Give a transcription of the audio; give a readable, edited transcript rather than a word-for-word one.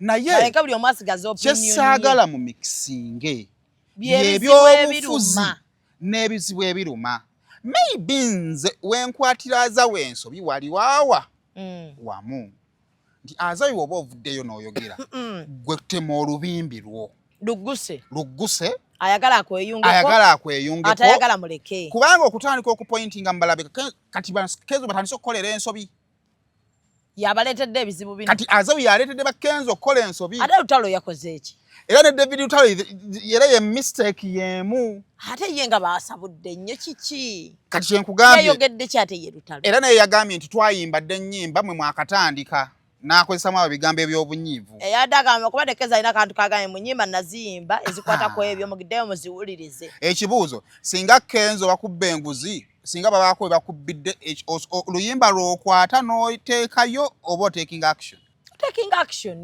naye buli omu asigaza opinion ye. Kyesaagala mu mixinge by'ebyobufuzi n'ebizibu ebiruma. Maybe nze wenkwatira Azawi ensobi wali waawa wamu nti Azawi oba ovuddeyo n'oyogera gwe tema olubimbi lwo lugguse ayagala akweyungeko atayagala muleke kubanga okutandika okupointinga mu balabika kati Kenzo batandise okukolera ensobi yabaleetedde ebizibu bino kati Azawi yaleetedde bakenzo okukola ensobi ate Lutalo yakoze eki era ne David Lutalo era ye mistake yemu ate ye nga baasabudde nnyo kiki kati kyenkugambye yayogedde ki ate ye Lutalo era naye yagambye nti twayimbadde ennyimba mwe mwakatandika n'akozesamu ebigambo eby'obunyiivu eyadagamba kuba Dekeza alina akantu kagambye mu nnyimba naziyimba ezikwata ku ebyo mugiddeyo muziwulirize ekibuuzo singa Kenzo bakubba enguzi singa babaako bakubbidde oluyimba lw'okwata n'oteekayo oba taking action